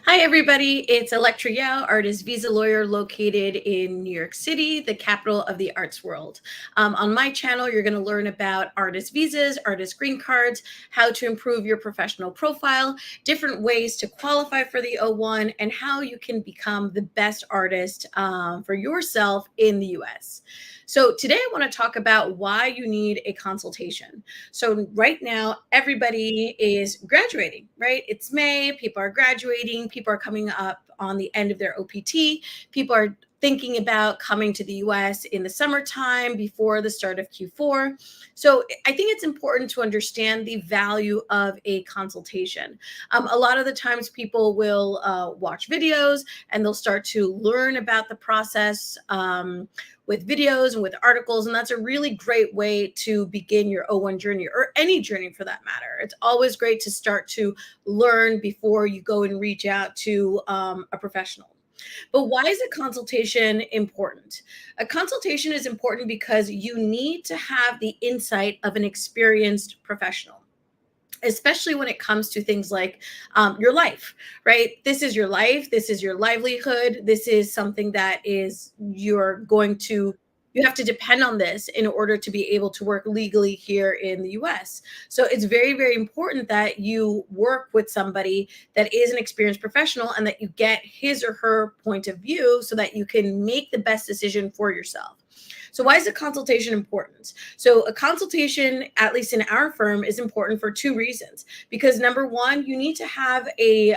Hi, everybody. It's Elektra, artist visa lawyer located in New York City, the capital of the arts world. On my channel, you're going to learn about artist visas, artist green cards, how to improve your professional profile, different ways to qualify for the O1, and how you can become the best artist for yourself in the US. So today I want to talk about why you need a consultation. So right now, everybody is graduating, right? It's May, people are graduating, people are coming up on the end of their OPT, people are thinking about coming to the US in the summertime before the start of Q4. So I think it's important to understand the value of a consultation. A lot of the times people will watch videos and they'll start to learn about the process. With videos and with articles. And that's a really great way to begin your O1 journey or any journey for that matter. It's always great to start to learn before you go and reach out to a professional. But why is a consultation important? A consultation is important because you need to have the insight of an experienced professional, especially when it comes to things like your life, right? This is your life. This is your livelihood. This is something that is you have to depend on this in order to be able to work legally here in the US. So it's very, very important that you work with somebody that is an experienced professional and that you get his or her point of view so that you can make the best decision for yourself. So why is a consultation important? So a consultation, at least in our firm, is important for two reasons. Because number one, you need to have a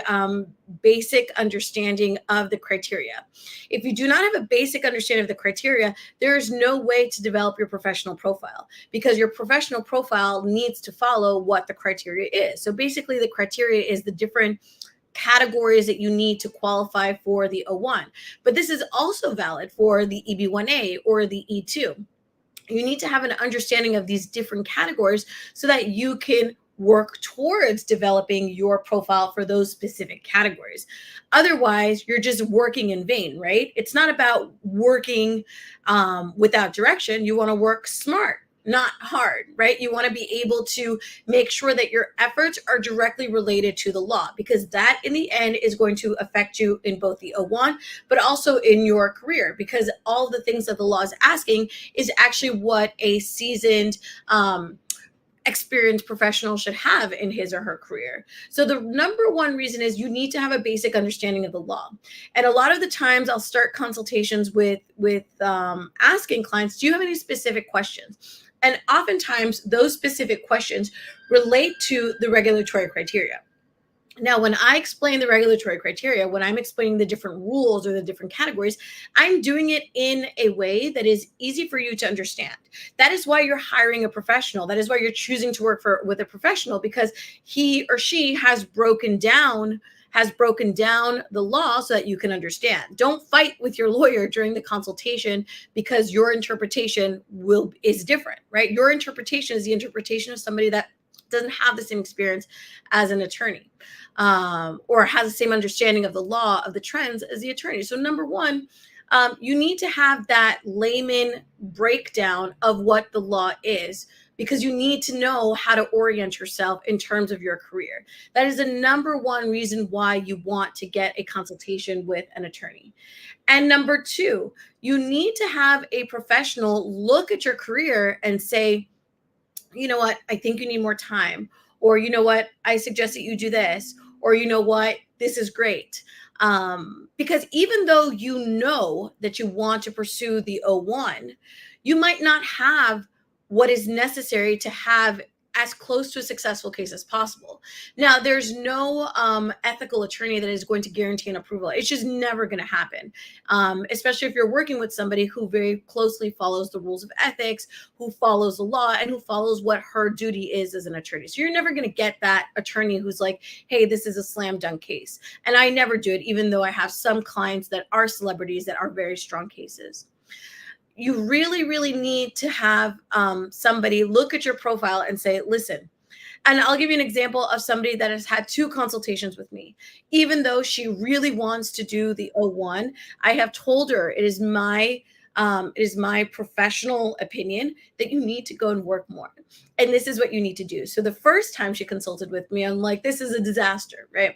basic understanding of the criteria. If you do not have a basic understanding of the criteria, there is no way to develop your professional profile because your professional profile needs to follow what the criteria is. So basically, the criteria is the different categories that you need to qualify for the O1. But this is also valid for the EB1A or the E2. You need to have an understanding of these different categories so that you can work towards developing your profile for those specific categories. Otherwise, you're just working in vain, right? It's not about working without direction. You want to work smart, not hard, right? You want to be able to make sure that your efforts are directly related to the law because that in the end is going to affect you in both the O1, but also in your career because all the things that the law is asking is actually what a seasoned, experienced professional should have in his or her career. So the number one reason is you need to have a basic understanding of the law. And a lot of the times I'll start consultations with asking clients, do you have any specific questions? And oftentimes those specific questions relate to the regulatory criteria. Now, when I explain the regulatory criteria, when I'm explaining the different rules or the different categories, I'm doing it in a way that is easy for you to understand. That is why you're hiring a professional. That is why you're choosing to work with a professional because he or she has broken down the law so that you can understand. Don't fight with your lawyer during the consultation because your interpretation is different, right? Your interpretation is the interpretation of somebody that doesn't have the same experience as an attorney or has the same understanding of the law of the trends as the attorney. So number one, you need to have that layman breakdown of what the law is because you need to know how to orient yourself in terms of your career. That is the number one reason why you want to get a consultation with an attorney. And number two, you need to have a professional look at your career and say, you know what, I think you need more time. Or, you know what, I suggest that you do this. Or, you know what, this is great. Because even though you know that you want to pursue the O1, you might not have what is necessary to have as close to a successful case as possible. Now, there's no ethical attorney that is going to guarantee an approval. It's just never going to happen, especially if you're working with somebody who very closely follows the rules of ethics, who follows the law, and who follows what her duty is as an attorney. So you're never going to get that attorney who's like, hey, this is a slam dunk case. And I never do it, even though I have some clients that are celebrities that are very strong cases. You really, really need to have somebody look at your profile and say, listen, and I'll give you an example of somebody that has had two consultations with me. Even though she really wants to do the O1, I have told her it is my professional opinion that you need to go and work more. And this is what you need to do. So the first time she consulted with me, I'm like, this is a disaster, right?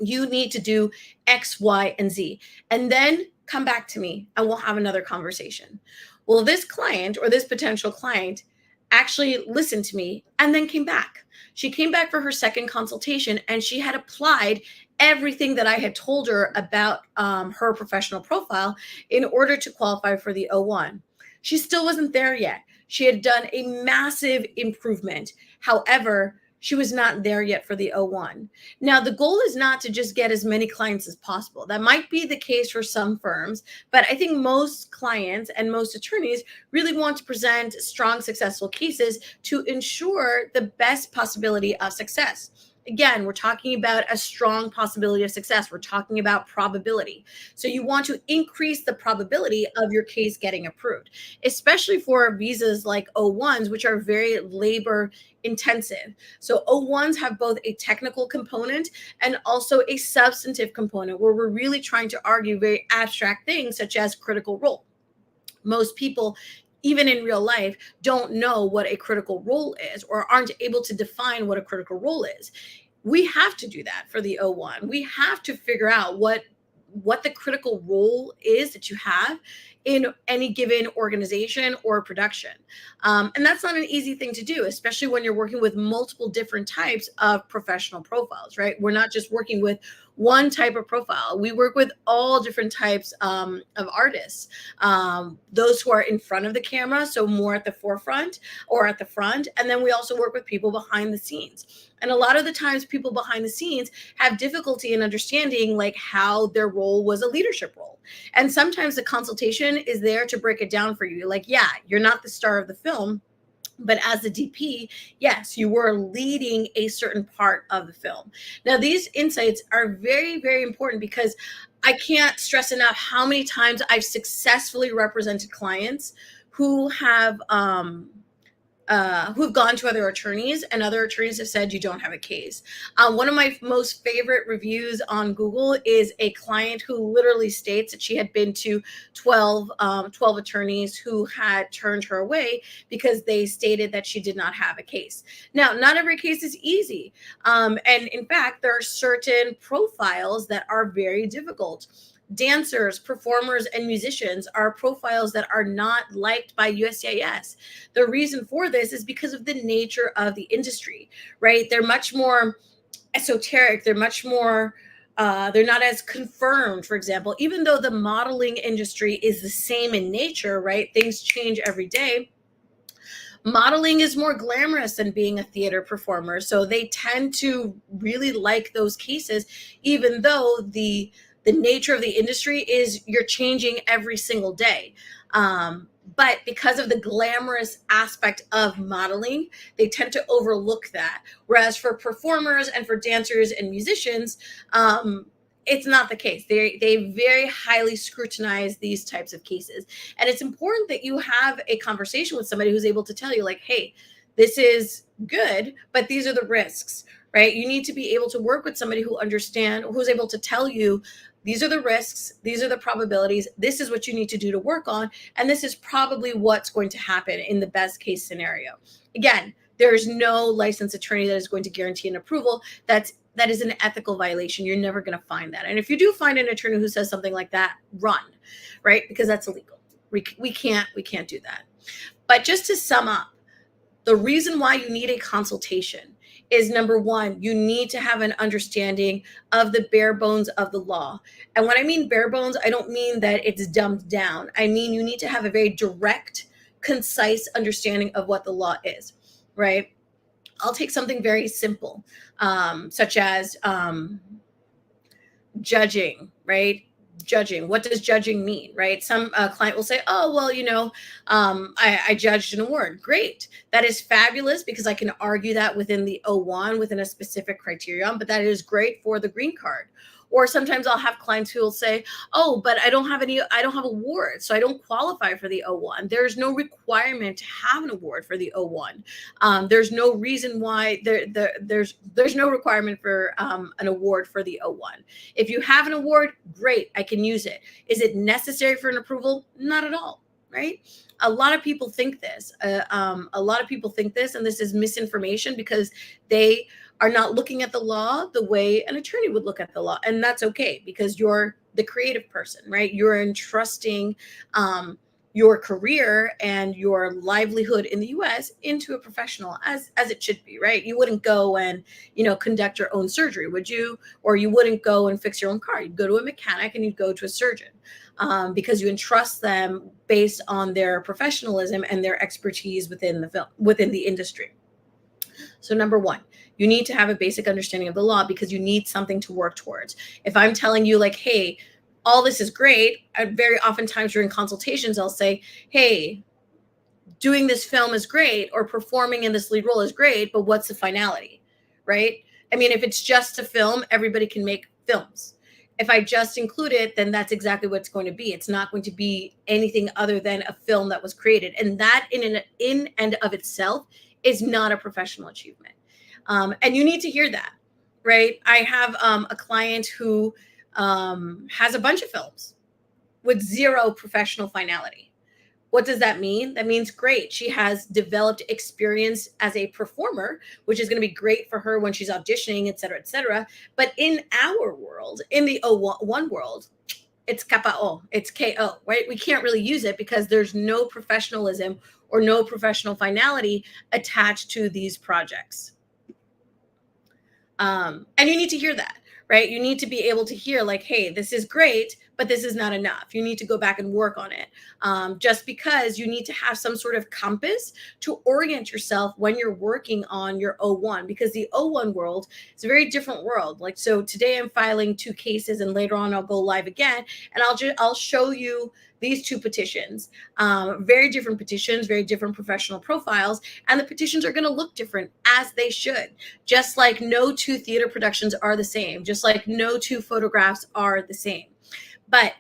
You need to do X, Y, and Z. And then come back to me and we'll have another conversation. Well, this client or this potential client actually listened to me and then came back. She came back for her second consultation and she had applied everything that I had told her about her professional profile in order to qualify for the O1. She still wasn't there yet. She had done a massive improvement. However, she was not there yet for the O1. Now, the goal is not to just get as many clients as possible. That might be the case for some firms, but I think most clients and most attorneys really want to present strong, successful cases to ensure the best possibility of success. Again, we're talking about a strong possibility of success. We're talking about probability. So you want to increase the probability of your case getting approved, especially for visas like O1s, which are very labor intensive. So O1s have both a technical component and also a substantive component where we're really trying to argue very abstract things such as critical role. Most people, even in real life, don't know what a critical role is or aren't able to define what a critical role is. We have to do that for the O1. We have to figure out what the critical role is that you have in any given organization or production. And that's not an easy thing to do, especially when you're working with multiple different types of professional profiles, right? We're not just working with one type of profile. We work with all different types of artists. Those who are in front of the camera, so more at the forefront or at the front. And then we also work with people behind the scenes. And a lot of the times people behind the scenes have difficulty in understanding like how their role was a leadership role. And sometimes the consultation is there to break it down for you. Like, yeah, you're not the star of the film, but as the DP, yes, you were leading a certain part of the film. Now, these insights are very, very important because I can't stress enough how many times I've successfully represented clients who have who've gone to other attorneys, and other attorneys have said you don't have a case. One of my most favorite reviews on Google is a client who literally states that she had been to 12 attorneys who had turned her away because they stated that she did not have a case. Now, not every case is easy. And in fact, there are certain profiles that are very difficult. Dancers, performers, and musicians are profiles that are not liked by USCIS. The reason for this is because of the nature of the industry, right? They're much more esoteric. They're much more they're not as confirmed, for example, even though the modeling industry is the same in nature, right? Things change every day. Modeling is more glamorous than being a theater performer. So they tend to really like those cases, even though the nature of the industry is you're changing every single day. But because of the glamorous aspect of modeling, they tend to overlook that. Whereas for performers and for dancers and musicians, it's not the case. They very highly scrutinize these types of cases. And it's important that you have a conversation with somebody who's able to tell you, like, hey, this is good, but these are the risks, right? You need to be able to work with somebody who's able to tell you, these are the risks, these are the probabilities, this is what you need to do to work on, and this is probably what's going to happen in the best case scenario. Again, there is no licensed attorney that is going to guarantee an approval. That is an ethical violation. You're never going to find that. And if you do find an attorney who says something like that, run, right? Because that's illegal. We can't do that. But just to sum up, the reason why you need a consultation is, number one, you need to have an understanding of the bare bones of the law. And when I mean bare bones, I don't mean that it's dumbed down. I mean, you need to have a very direct, concise understanding of what the law is, right? I'll take something very simple, such as judging, right? Judging. What does judging mean, right? Some client will say, oh, well, I judged an award. Great. That is fabulous because I can argue that within the O1, within a specific criterion, but that is great for the green card. Or sometimes I'll have clients who will say, oh, but I don't have awards, so I don't qualify for the O1. There's no requirement to have an award for the O1. There's no reason why there's no requirement for an award for the O1. If you have an award, great, I can use it. Is it necessary for an approval? Not at all, right? A lot of people think this. And this is misinformation because they are not looking at the law the way an attorney would look at the law. And that's okay, because you're the creative person, right? You're entrusting your career and your livelihood in the US into a professional, as it should be, right? You wouldn't go and, conduct your own surgery, would you? Or you wouldn't go and fix your own car. You'd go to a mechanic and you'd go to a surgeon, because you entrust them based on their professionalism and their expertise within the industry. So number one, you need to have a basic understanding of the law, because you need something to work towards. If I'm telling you, like, hey, all this is great, very oftentimes during consultations, I'll say, hey, doing this film is great, or performing in this lead role is great, but what's the finality, right? I mean, if it's just a film, everybody can make films. If I just include it, then that's exactly what it's going to be. It's not going to be anything other than a film that was created. And that in and of itself is not a professional achievement. And you need to hear that, right? I have a client who has a bunch of films with zero professional finality. What does that mean? That means great. She has developed experience as a performer, which is going to be great for her when she's auditioning, et cetera, et cetera. But in our world, in the O1 world, it's KO, it's KO, right? We can't really use it because there's no professionalism or no professional finality attached to these projects. And you need to hear that, right? You need to be able to hear, like, hey, this is great, but this is not enough. You need to go back and work on it. Just because you need to have some sort of compass to orient yourself when you're working on your O1, because the O1 world is a very different world. Like, so today I'm filing 2 cases, and later on I'll go live again, and I'll show you these 2 petitions, very different petitions, very different professional profiles, and the petitions are going to look different, as they should. Just like no 2 theater productions are the same, just like no 2 photographs are the same. But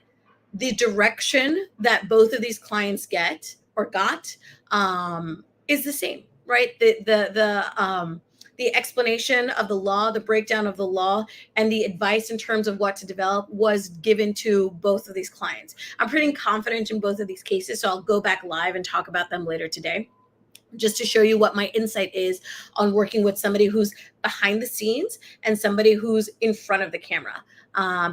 the direction that both of these clients got is the same, right? The explanation of the law, the breakdown of the law, and the advice in terms of what to develop was given to both of these clients. I'm pretty confident in both of these cases, so I'll go back live and talk about them later today, just to show you what my insight is on working with somebody who's behind the scenes and somebody who's in front of the camera.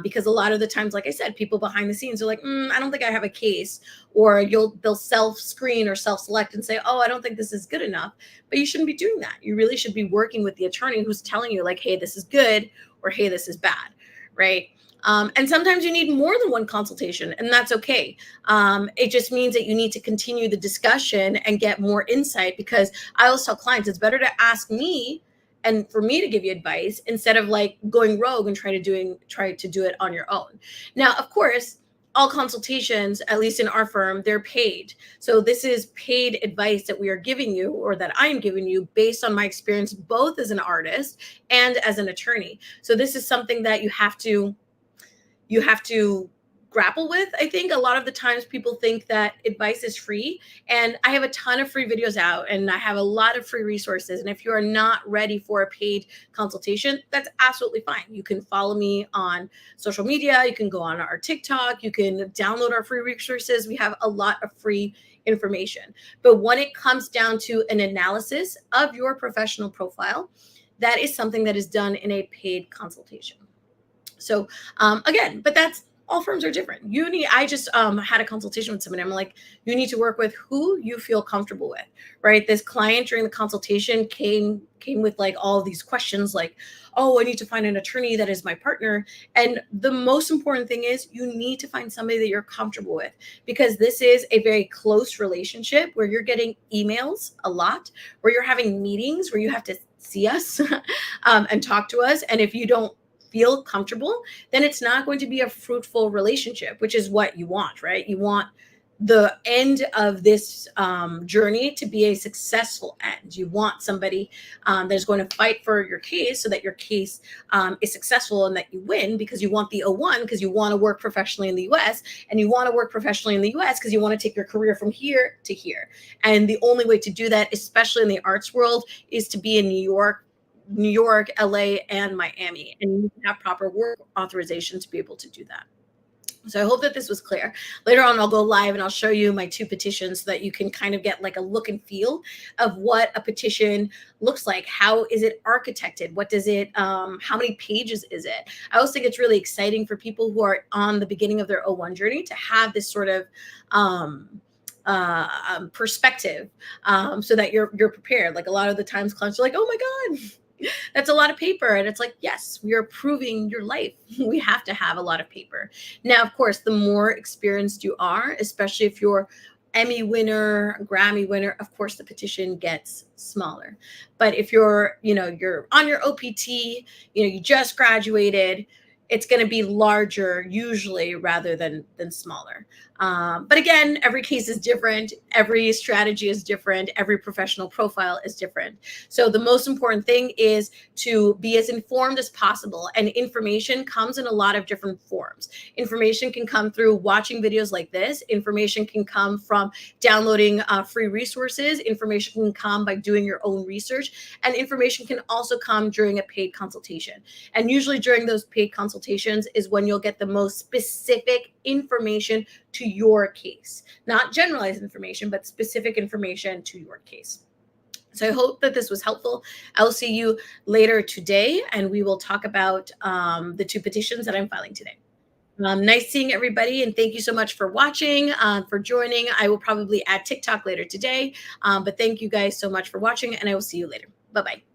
Because a lot of the times, like I said, people behind the scenes are like, I don't think I have a case, or they'll self-screen or self-select and say, oh, I don't think this is good enough. But you shouldn't be doing that. You really should be working with the attorney who's telling you, like, hey, this is good, or hey, this is bad, right? And sometimes you need more than one consultation, and that's okay. It just means that you need to continue the discussion and get more insight, because I always tell clients it's better to ask me and for me to give you advice instead of like going rogue and try to do it on your own. Now, of course, all consultations, at least in our firm, they're paid. So this is paid advice that we are giving you, or that I am giving you, based on my experience both as an artist and as an attorney. So this is something that you have to grapple with. I think a lot of the times people think that advice is free, and I have a ton of free videos out, and I have a lot of free resources. And if you are not ready for a paid consultation, that's absolutely fine. You can follow me on social media. You can go on our TikTok. You can download our free resources. We have a lot of free information. But when it comes down to an analysis of your professional profile, that is something that is done in a paid consultation. So again, but that's, all firms are different. I just had a consultation with somebody. I'm like, you need to work with who you feel comfortable with, right? This client during the consultation came with like all these questions, like, oh, I need to find an attorney that is my partner. And the most important thing is you need to find somebody that you're comfortable with, because this is a very close relationship where you're getting emails a lot, where you're having meetings where you have to see us and talk to us. And if you don't feel comfortable, then it's not going to be a fruitful relationship, which is what you want, right? You want the end of this journey to be a successful end. You want somebody that's going to fight for your case, so that your case is successful and that you win, because you want the O1, because you want to work professionally in the US, and you want to work professionally in the US because you want to take your career from here to here. And the only way to do that, especially in the arts world, is to be in New York, LA, and Miami, and you need to have proper work authorization to be able to do that. So I hope that this was clear. Later on, I'll go live and I'll show you my two petitions so that you can kind of get like a look and feel of what a petition looks like. How is it architected? What does it, how many pages is it? I always think it's really exciting for people who are on the beginning of their O1 journey to have this sort of perspective, so that you're prepared. Like a lot of the times clients are like, oh my God, that's a lot of paper. And it's like, yes, we are approving your life. We have to have a lot of paper. Now, of course, the more experienced you are, especially if you're Emmy winner, Grammy winner, of course, the petition gets smaller. But if you're on your OPT, you just graduated, it's going to be larger usually rather than smaller. But again, every case is different. Every strategy is different. Every professional profile is different. So the most important thing is to be as informed as possible. And information comes in a lot of different forms. Information can come through watching videos like this. Information can come from downloading free resources. Information can come by doing your own research. And information can also come during a paid consultation. And usually during those paid consultations is when you'll get the most specific information to your case, not generalized information, but specific information to your case. So I hope that this was helpful. I'll see you later today, and we will talk about the two petitions that I'm filing today. Nice seeing everybody, and thank you so much for watching, for joining. I will probably add TikTok later today, but thank you guys so much for watching, and I will see you later. Bye-bye.